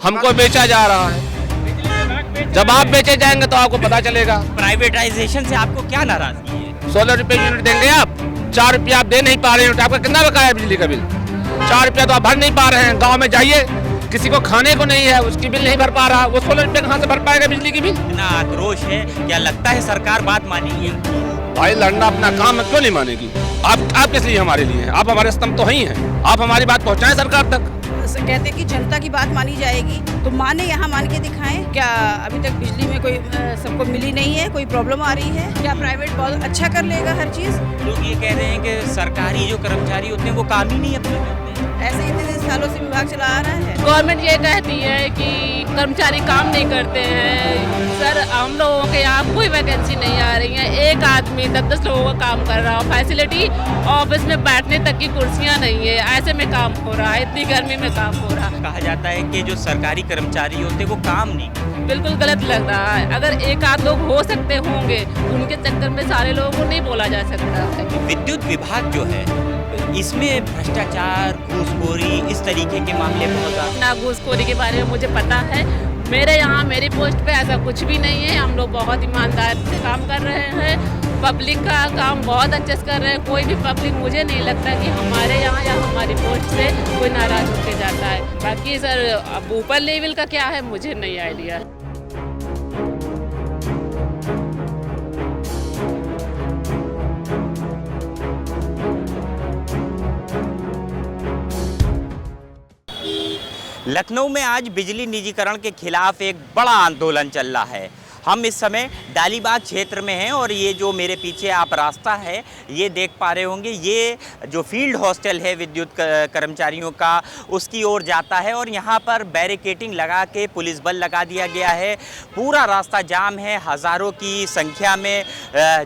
हमको बेचा जा रहा है। जब आप बेचे जाएंगे तो आपको पता चलेगा। प्राइवेटाइजेशन से आपको क्या नाराजगी है? 16 रुपये यूनिट देंगे आप, 4 रुपया आप दे नहीं पा रहे हैं। आपका कितना बकाया है बिजली का बिल? 4 रुपया तो आप भर नहीं पा रहे हैं। गाँव में जाइए, किसी को खाने को नहीं है, उसकी बिल नहीं भर पा रहा, वो 16 रुपये कहाँ से भर पाएगा बिजली की बिल? इतना आक्रोश है, क्या लगता है सरकार बात मानेगी? भाई लड़ना अपना काम है, क्यों नहीं मानेगी? आप किस लिए हमारे लिए हैं? आप हमारे स्तंभ तो ही हैं। आप हमारी बात पहुंचाएं सरकार तक। कहते हैं कि जनता की बात मानी जाएगी, तो माने यहाँ मान के दिखाएं। क्या अभी तक बिजली में कोई सबको मिली नहीं है? कोई प्रॉब्लम आ रही है क्या? प्राइवेट बहुत अच्छा कर लेगा हर चीज़। लोग ये कह रहे हैं कि सरकारी जो कर्मचारी होते हैं वो काम ही नहीं अपने करते। ऐसे ही इतने सालों से विभाग चला आ रहा है। गवर्नमेंट ये कहती है कि कर्मचारी काम नहीं करते हैं। सर हम लोगों के यहाँ कोई वैकेंसी नहीं आ रही है। एक आदमी 10-10 लोगों का काम कर रहा हो। फैसिलिटी ऑफिस में बैठने तक की कुर्सियाँ नहीं है, ऐसे में काम हो रहा है, इतनी गर्मी में काम हो रहा है। कहा जाता है कि जो सरकारी कर्मचारी होते हैं वो काम नहीं करते। बिल्कुल गलत लग रहा है। अगर एक आध लोग हो सकते होंगे, उनके चक्कर में सारे लोगों को नहीं बोला जा सकता है। विद्युत विभाग जो है इसमें भ्रष्टाचार, घूसखोरी, इस तरीके के मामले बहुत ज्यादा। ना घूसखोरी के बारे में मुझे पता है। मेरे यहाँ मेरी पोस्ट पे ऐसा कुछ भी नहीं है। हम लोग बहुत ईमानदार से काम कर रहे हैं, पब्लिक का काम बहुत अच्छे से कर रहे हैं। कोई भी पब्लिक मुझे नहीं लगता कि हमारे यहाँ या हमारी पोस्ट से कोई नाराज होकर जाता है। बाकी सर अब ऊपर लेवल का क्या है मुझे नहीं आइडिया। लखनऊ में आज बिजली निजीकरण के खिलाफ एक बड़ा आंदोलन चल रहा है। हम इस समय डालीबाग क्षेत्र में हैं और ये जो मेरे पीछे आप रास्ता है ये देख पा रहे होंगे, ये जो फील्ड हॉस्टल है विद्युत कर्मचारियों का उसकी ओर जाता है और यहाँ पर बैरिकेडिंग लगा के पुलिस बल लगा दिया गया है। पूरा रास्ता जाम है। हज़ारों की संख्या में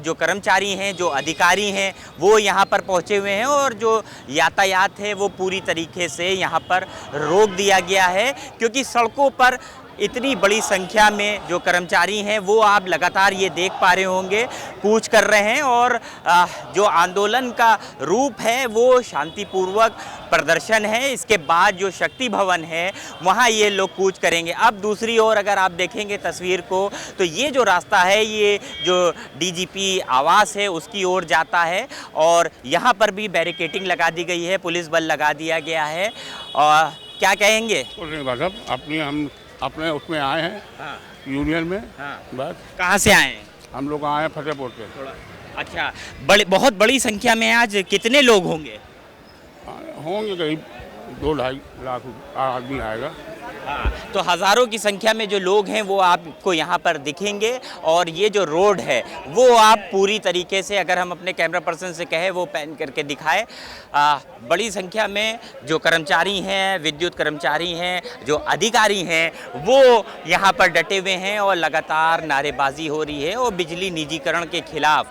जो कर्मचारी हैं, जो अधिकारी हैं वो यहाँ पर पहुँचे हुए हैं और जो यातायात है वो पूरी तरीके से यहाँ पर रोक दिया गया है, क्योंकि सड़कों पर इतनी बड़ी संख्या में जो कर्मचारी हैं वो आप लगातार ये देख पा रहे होंगे कूच कर रहे हैं और जो आंदोलन का रूप है वो शांतिपूर्वक प्रदर्शन है। इसके बाद जो शक्ति भवन है वहाँ ये लोग कूच करेंगे। अब दूसरी ओर अगर आप देखेंगे तस्वीर को तो ये जो रास्ता है ये जो डीजीपी आवास है उसकी ओर जाता है और यहाँ पर भी बैरिकेडिंग लगा दी गई है, पुलिस बल लगा दिया गया है। और क्या कहेंगे? हम अपने उसमें आए हैं। हाँ। यूनियन में। हाँ। बस। कहाँ से आए हैं? हम लोग आए हैं फतेहपुर से। अच्छा, बहुत बड़ी संख्या में आज कितने लोग होंगे? होंगे करीब 2-2.5 लाख आदमी आएगा। हाँ, तो हज़ारों की संख्या में जो लोग हैं वो आपको यहाँ पर दिखेंगे और ये जो रोड है वो आप पूरी तरीके से, अगर हम अपने कैमरा पर्सन से कहें वो पैन करके दिखाए, बड़ी संख्या में जो कर्मचारी हैं, विद्युत कर्मचारी हैं, जो अधिकारी हैं वो यहाँ पर डटे हुए हैं और लगातार नारेबाजी हो रही है और बिजली निजीकरण के खिलाफ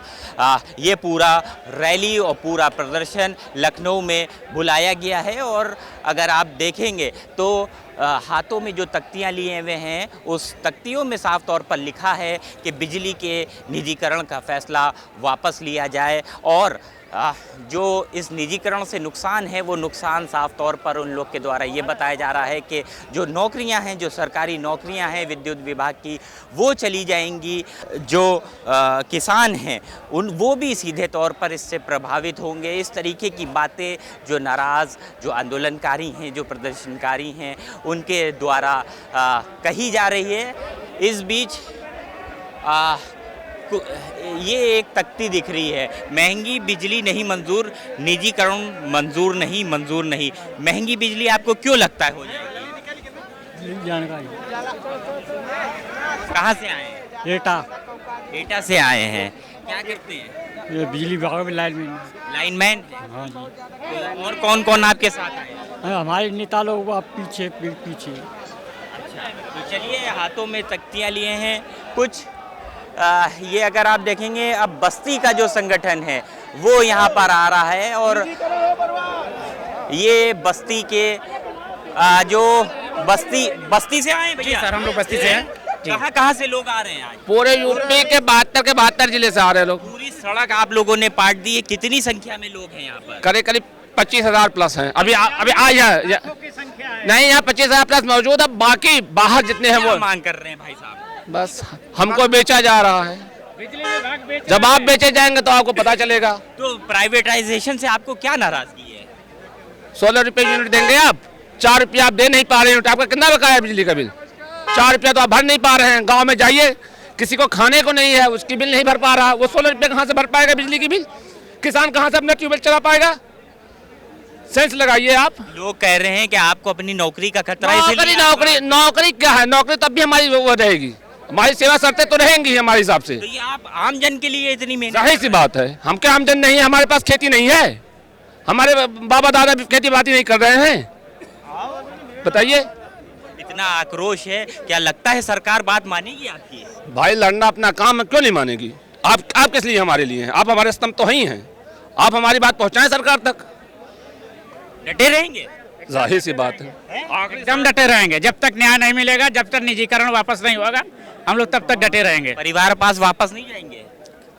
ये पूरा रैली और पूरा प्रदर्शन लखनऊ में बुलाया गया है। और अगर आप देखेंगे तो हाथों में जो तख्तियाँ लिए हुए हैं उस तख्तियों में साफ तौर पर लिखा है कि बिजली के निजीकरण का फैसला वापस लिया जाए और जो इस निजीकरण से नुकसान है वो नुकसान साफ तौर पर उन लोग के द्वारा ये बताया जा रहा है कि जो नौकरियां हैं, जो सरकारी नौकरियां हैं विद्युत विभाग की वो चली जाएंगी। जो किसान हैं वो भी सीधे तौर पर इससे प्रभावित होंगे। इस तरीके की बातें जो नाराज़, जो आंदोलनकारी हैं, जो प्रदर्शनकारी हैं उनके द्वारा कही जा रही है। इस बीच ये एक तख्ती दिख रही है, महंगी बिजली नहीं मंजूर, निजीकरण मंजूर नहीं, मंजूर नहीं। महंगी बिजली आपको क्यों लगता है हो जाएगी? जानकारी। कहाँ से आए हैं? एटा से आए हैं। क्या करते हैं? ये बिजली विभाग में लाइनमैन। हाँ जी। तो और कौन कौन आपके साथ आए हैं? हमारे नेता लोग आप पीछे। अच्छा, तो चलिए, हाथों में तख्तियाँ लिए हैं कुछ। ये अगर आप देखेंगे अब बस्ती का जो संगठन है वो यहाँ पर आ रहा है और ये बस्ती के जो बस्ती से आए हैं भैया? सर हम लोग बस्ती से हैं। कहाँ से लोग आ रहे हैं आज? पूरे यूपी के 72 जिले से आ रहे हैं लोग। पूरी सड़क आप लोगों ने पाट दी है। कितनी संख्या में लोग हैं यहाँ पर? करीब 25,000 प्लस हैं। अभी आज नहीं, यहाँ 25,000 प्लस मौजूद है, बाकी बाहर जितने हैं क्या वो मांग कर रहे हैं भाई साहब? बस हमको बेचा जा रहा है। जब आप बेचे जाएंगे तो आपको पता चलेगा। तो प्राइवेटाइजेशन से आपको क्या नाराजगी है? 16 रुपये यूनिट देंगे आप, 4 रुपया आप दे नहीं पा रहे यूनिट। आपका कितना बकाया है बिजली का बिल? 4 रुपया तो आप भर नहीं पा रहे हैं। गाँव में जाइए, किसी को खाने को नहीं है, उसकी बिल नहीं भर पा रहा, वो 16 रुपये कहाँ से भर पाएगा बिजली की बिल? किसान कहाँ से अपना ट्यूबवेल चला पाएगा? सेंस लगाइए आप। लोग कह रहे हैं कि आपको अपनी नौकरी का खतरा है, नौकरी इसीलिए आप- नौकरी नौकरी क्या है? नौकरी तब भी हमारी वो रहेगी, हमारी सेवा शर्तें तो रहेंगी हमारे हिसाब से। तो ये आप आम जन के लिए इतनी मेहनत, जाहिर सी बात है, हम क्या आमदन नहीं है? हमारे पास खेती नहीं है? हमारे बाबा दादा भी खेती बाती नहीं कर रहे हैं? बताइए। इतना आक्रोश है, क्या लगता है सरकार बात मानेगी आपकी? भाई लड़ना अपना काम है, क्यों नहीं मानेगी? आप किस लिए हमारे लिए हैं? आप हमारे स्तंभ तो ही हैं। आप हमारी बात पहुंचाएं सरकार तक। डटे रहेंगे? जाहिर सी बात है। एकदम डटे रहेंगे जब तक न्याय नहीं मिलेगा, जब तक निजीकरण वापस नहीं होगा, हम लोग तब तक डटे रहेंगे। परिवार पास वापस नहीं जाएंगे?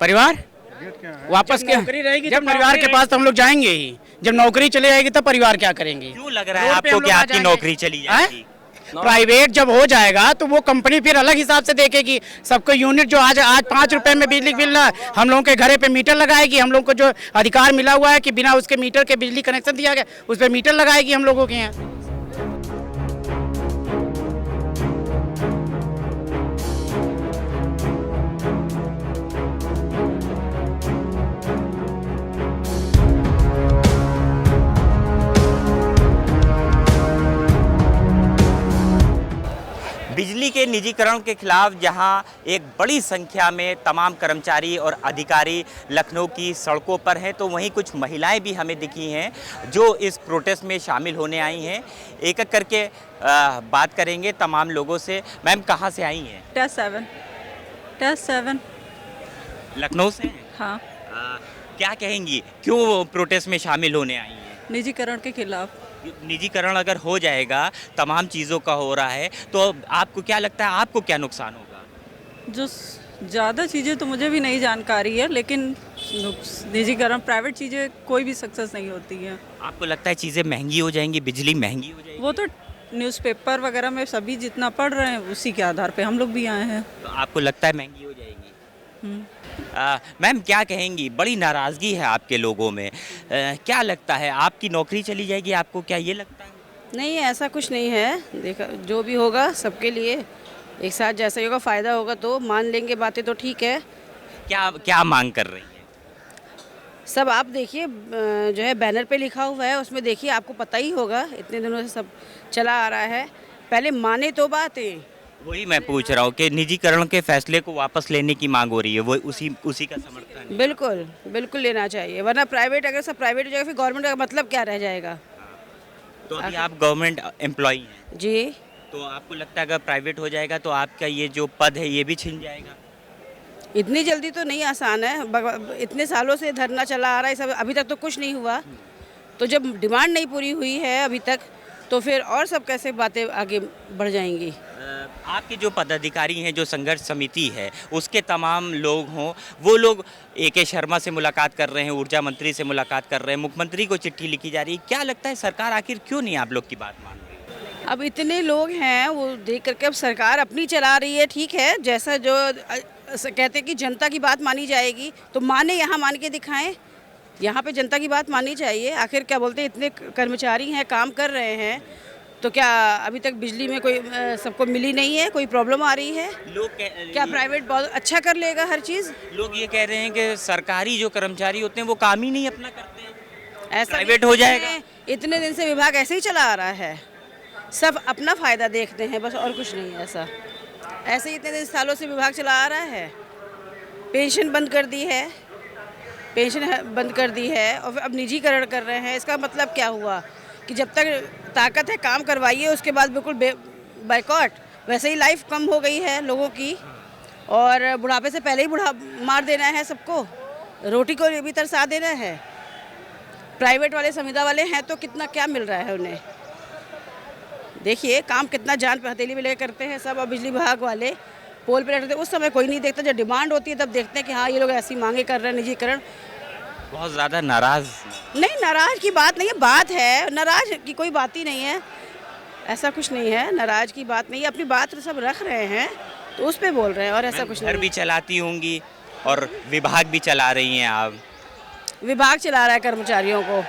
परिवार वापस क्या नौकरी रहेगी जब परिवार के पास तो हम लोग जाएंगे ही। जब नौकरी चली जाएगी तब परिवार क्या करेंगे? क्यों लग रहा है रोड पे आपको हम कि लोग आ आपकी जाएंगे। नौकरी चली जाएगी? प्राइवेट जब हो जाएगा तो वो कंपनी फिर अलग हिसाब से देखेगी। सबको यूनिट जो आज 5 रुपए में बिजली बिल हम लोगों के घरे पे मीटर लगाएगी। हम लोग को जो अधिकार मिला हुआ है कि बिना उसके मीटर के बिजली कनेक्शन दिया गया, उस पर मीटर लगाएगी हम लोगों के यहाँ। बिजली के निजीकरण के खिलाफ जहां एक बड़ी संख्या में तमाम कर्मचारी और अधिकारी लखनऊ की सड़कों पर हैं, तो वहीं कुछ महिलाएं भी हमें दिखी हैं जो इस प्रोटेस्ट में शामिल होने आई हैं। एक एक करके बात करेंगे तमाम लोगों से। मैम, कहां से आई हैं? टेस्ट 7 लखनऊ से हैं? हाँ, क्या कहेंगी, क्यों प्रोटेस्ट में शामिल होने आई हैं? निजीकरण के खिलाफ। निजीकरण अगर हो जाएगा, तमाम चीज़ों का हो रहा है, तो आपको क्या लगता है आपको क्या नुकसान होगा? जो ज़्यादा चीज़ें तो मुझे भी नहीं जानकारी है, लेकिन निजीकरण प्राइवेट चीज़ें कोई भी सक्सेस नहीं होती है। आपको लगता है चीज़ें महंगी हो जाएंगी, बिजली महंगी हो जाएगी? वो तो न्यूज़पेपर वगैरह में सभी जितना पढ़ रहे हैं उसी के आधार पे हम लोग भी आए हैं। तो आपको लगता है महंगी हो जाएगी? मैम, क्या कहेंगी, बड़ी नाराज़गी है आपके लोगों में, क्या लगता है आपकी नौकरी चली जाएगी? आपको क्या ये लगता है? नहीं, ऐसा कुछ नहीं है। देखा, जो भी होगा सबके लिए एक साथ जैसा ही होगा, फ़ायदा होगा तो मान लेंगे बातें, तो ठीक है। क्या क्या मांग कर रही है? सब आप देखिए, जो है बैनर पे लिखा हुआ है, उसमें देखिए, आपको पता ही होगा, इतने दिनों से सब चला आ रहा है। पहले माने तो बातें। वही मैं पूछ रहा हूँ कि निजीकरण के फैसले को वापस लेने की मांग हो रही है, वो उसी का समर्थन है। बिल्कुल बिल्कुल लेना चाहिए, वरना प्राइवेट, अगर सब प्राइवेट हो जाएगा फिर गवर्नमेंट का मतलब क्या रह जाएगा? तो अभी आप गवर्नमेंट एम्प्लॉई हैं, जी। तो आपको लगता है अगर प्राइवेट हो जाएगा तो आपका ये जो पद है ये भी छिन जाएगा? इतनी जल्दी तो नहीं आसान है। इतने सालों से धरना चला आ रहा है, सब अभी तक तो कुछ नहीं हुआ। तो जब डिमांड नहीं पूरी हुई है अभी तक, तो फिर और सब कैसे बातें आगे बढ़ जाएंगी? आपके जो पदाधिकारी हैं, जो संघर्ष समिति है, उसके तमाम लोग हों, वो लोग AK शर्मा से मुलाकात कर रहे हैं, ऊर्जा मंत्री से मुलाकात कर रहे हैं, मुख्यमंत्री को चिट्ठी लिखी जा रही है। क्या लगता है सरकार आखिर क्यों नहीं आप लोग की बात मान रही है? अब इतने लोग हैं, वो देख करके अब सरकार अपनी चला रही है, ठीक है। जैसा जो कहते हैं कि जनता की बात मानी जाएगी, तो माने, यहाँ मान के दिखाएं। यहाँ पे जनता की बात माननी चाहिए। आखिर क्या बोलते हैं, इतने कर्मचारी हैं, काम कर रहे हैं, तो क्या अभी तक बिजली में कोई सबको मिली नहीं है? कोई प्रॉब्लम आ रही है? क्या प्राइवेट बहुत अच्छा कर लेगा हर चीज़? लोग ये कह रहे हैं कि सरकारी जो कर्मचारी होते हैं वो काम ही नहीं अपना करते हैं, ऐसा प्राइवेट हो जाएगा। इतने दिन से विभाग ऐसे ही चला आ रहा है, सब अपना फ़ायदा देखते हैं बस, और कुछ नहीं है। ऐसे ही इतने दिन सालों से विभाग चला आ रहा है। पेंशन बंद कर दी है, और फिर अब निजीकरण कर रहे हैं। इसका मतलब क्या हुआ कि जब तक ताकत है काम करवाइए, उसके बाद बिल्कुल बाइकॉट। वैसे ही लाइफ कम हो गई है लोगों की, और बुढ़ापे से पहले ही बुढ़ा मार देना है सबको, रोटी को भी तरसा देना है। प्राइवेट वाले, संविदा वाले हैं तो कितना क्या मिल रहा है उन्हें? देखिए काम कितना जान पे हथेली में लेकर करते हैं सब। और बिजली विभाग वाले पोल पे रहते, उस समय कोई नहीं देखता, जब डिमांड होती है तब देखते हैं कि हाँ ये लोग ऐसी मांगे कर रहे हैं, निजीकरण। बहुत ज़्यादा नाराज़ नहीं, नाराज की बात नहीं है, बात है, नाराज की कोई बात ही नहीं है। ऐसा कुछ नहीं है, नाराज की बात नहीं है, अपनी बात तो सब रख रहे हैं तो उस पे बोल रहे हैं और ऐसा कुछ घर नहीं। भी चलाती होंगी और विभाग भी चला रही हैं आप। विभाग चला रहा है कर्मचारियों को,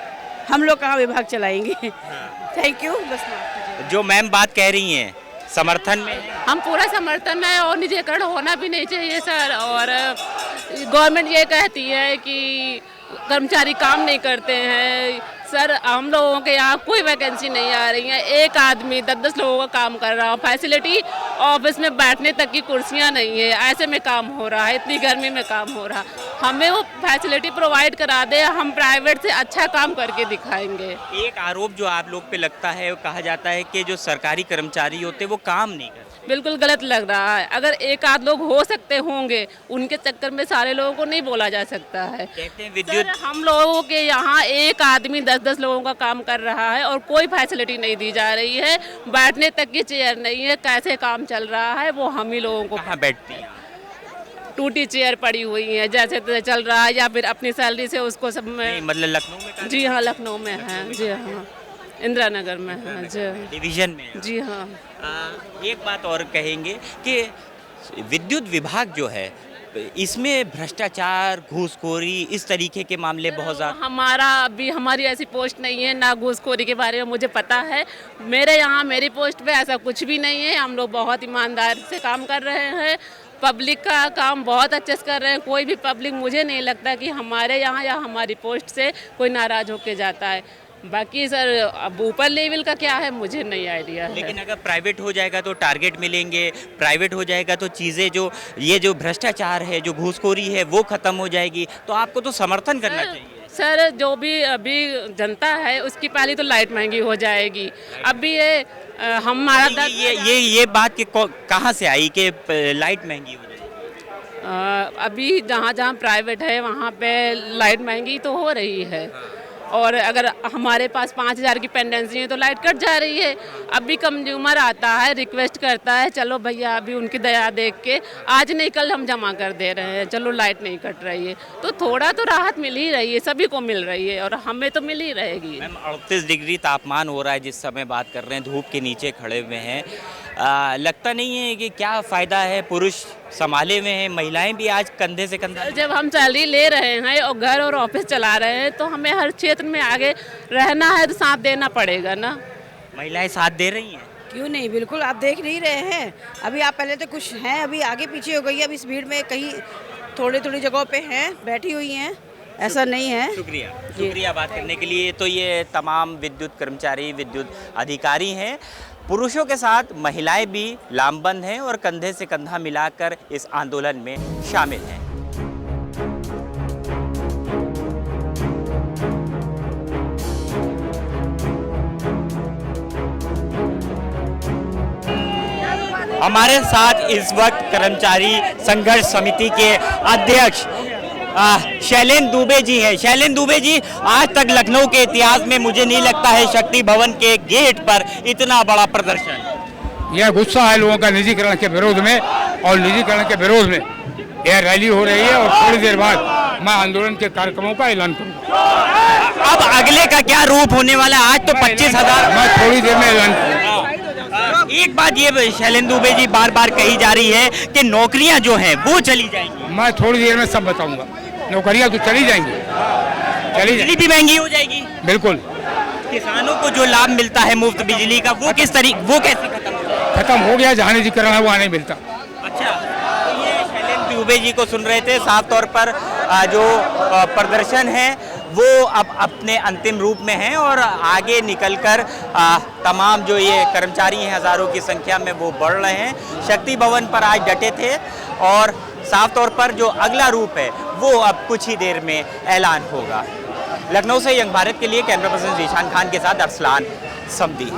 हम लोग कहाँ विभाग चलाएंगे। थैंक यू, बस माफ कीजिए। जो मैम बात कह रही हैं समर्थन में है। हम पूरा समर्थन है और निजीकरण होना भी नहीं चाहिए सर। और गवर्नमेंट ये कहती है कि कर्मचारी काम नहीं करते हैं सर। हम लोगों के यहाँ कोई वैकेंसी नहीं आ रही है, एक आदमी 10-10 लोगों का काम कर रहा है। फैसिलिटी ऑफिस में बैठने तक की कुर्सियाँ नहीं है, ऐसे में काम हो रहा है, इतनी गर्मी में काम हो रहा। हमें वो फैसिलिटी प्रोवाइड करा दे, हम प्राइवेट से अच्छा काम करके दिखाएंगे। एक आरोप जो आप लोग पे लगता है, वो कहा जाता है कि जो सरकारी कर्मचारी होते हैं वो काम नहीं करते। बिल्कुल गलत लग रहा है। अगर एक आध लोग हो सकते होंगे, उनके चक्कर में सारे लोगों को नहीं बोला जा सकता है। कहते हैं विद्युत सर, हम लोगों के यहाँ एक आदमी 10-10 लोगों का काम कर रहा है और कोई फैसिलिटी नहीं दी जा रही है, बैठने तक की चेयर नहीं है। कैसे काम चल रहा है वो हम ही लोगों को। कहाँ बैठती हैं? टूटी चेयर पड़ी हुई है, जैसे तैसे चल रहा है, या फिर अपनी सैलरी से उसको सब में। नहीं, मतलब लखनऊ में कहाँ? जी हाँ, लखनऊ में है। जी हाँ, इंदिरा नगर में है। जी डिवीजन में है। जी हाँ। एक बात और कहेंगे कि विद्युत विभाग जो है इसमें भ्रष्टाचार, घूसखोरी, इस तरीके के मामले बहुत ज़्यादा। हमारा अभी हमारी ऐसी पोस्ट नहीं है, ना घूसखोरी के बारे में मुझे पता है। मेरे यहाँ मेरी पोस्ट पे ऐसा कुछ भी नहीं है। हम लोग बहुत ईमानदार से काम कर रहे हैं, पब्लिक का काम बहुत अच्छे से कर रहे हैं। कोई भी पब्लिक मुझे नहीं लगता कि हमारे यहाँ या हमारी पोस्ट से कोई नाराज़ होके जाता है। बाकी सर अब ऊपर लेवल का क्या है मुझे नहीं आइडिया है। लेकिन अगर प्राइवेट हो जाएगा तो टारगेट मिलेंगे, प्राइवेट हो जाएगा तो चीज़ें जो ये जो भ्रष्टाचार है, जो घूसखोरी है, वो ख़त्म हो जाएगी। तो आपको तो समर्थन करना चाहिए। सर जो भी अभी जनता है उसकी पहली तो लाइट महंगी हो जाएगी। अभी ये हमारा ये बात कि कहाँ से आई कि लाइट महंगी हो जाएगी? अभी जहाँ जहाँ प्राइवेट है वहाँ पे लाइट महंगी तो हो रही है। और अगर हमारे पास 5,000 की पेंडेंसी है तो लाइट कट जा रही है। अभी कंज्यूमर आता है, रिक्वेस्ट करता है, चलो भैया अभी उनकी दया देख के आज नहीं कल हम जमा कर दे रहे हैं, चलो लाइट नहीं कट रही है। तो थोड़ा तो राहत मिल ही रही है, सभी को मिल रही है और हमें तो मिल ही रहेगी। मैम 38 डिग्री तापमान हो रहा है जिस समय बात कर रहे हैं, धूप के नीचे खड़े हुए हैं। लगता नहीं है कि क्या फ़ायदा है? पुरुष संभाले हुए हैं, महिलाएं भी आज कंधे से कंधा। जब हम सैलरी ले रहे हैं और घर और ऑफिस चला रहे हैं तो हमें हर क्षेत्र में आगे रहना है तो साथ देना पड़ेगा ना। महिलाएं साथ दे रही हैं? क्यों नहीं, बिल्कुल। आप देख नहीं रहे हैं, अभी आप पहले तो कुछ हैं, अभी आगे पीछे हो गई है। अब इस भीड़ में कहीं थोड़ी थोड़ी जगहों पे हैं, बैठी हुई हैं, ऐसा नहीं है। शुक्रिया बात करने के लिए। तो ये तमाम विद्युत कर्मचारी, विद्युत अधिकारी हैं। पुरुषों के साथ महिलाएं भी लामबंद हैं और कंधे से कंधा मिलाकर इस आंदोलन में शामिल हैं। हमारे साथ इस वक्त कर्मचारी संघर्ष समिति के अध्यक्ष शैलेंद्र दुबे जी हैं। शैलेंद्र दुबे जी, आज तक लखनऊ के इतिहास में मुझे नहीं लगता है शक्ति भवन के गेट पर इतना बड़ा प्रदर्शन। यह गुस्सा है लोगों का निजीकरण के विरोध में, और निजीकरण के विरोध में यह रैली हो रही है और थोड़ी देर बाद मैं आंदोलन के कार्यक्रमों का ऐलान करूंगा। अब अगले का क्या रूप होने वाला है? आज तो 25,000 मैं थोड़ी देर में ऐलान करूंगा। एक बात ये शैलेंद्र दुबे जी बार बार कही जा रही है कि नौकरियां जो हैं वो चली जाएंगी। मैं थोड़ी देर में सब बताऊंगा। नौकरियां तो चली जाएंगी, बिजली भी महंगी हो जाएगी। बिल्कुल। किसानों को जो लाभ मिलता है मुफ्त बिजली का, वो किस तरीके, वो कैसे खत्म हो गया? जहाँ निजीकरण है वहाँ नहीं मिलता। अच्छा, तो ये शैलेंद्र दुबे जी को सुन रहे थे। साफ तौर पर जो प्रदर्शन है वो अब अपने अंतिम रूप में है और आगे निकलकर तमाम जो ये कर्मचारी हैं हज़ारों की संख्या में वो बढ़ रहे हैं। शक्ति भवन पर आज डटे थे और साफ तौर पर जो अगला रूप है वो अब कुछ ही देर में ऐलान होगा। लखनऊ से यंग भारत के लिए कैमरा पर्सन जीशान खान के साथ अरसलान समदी।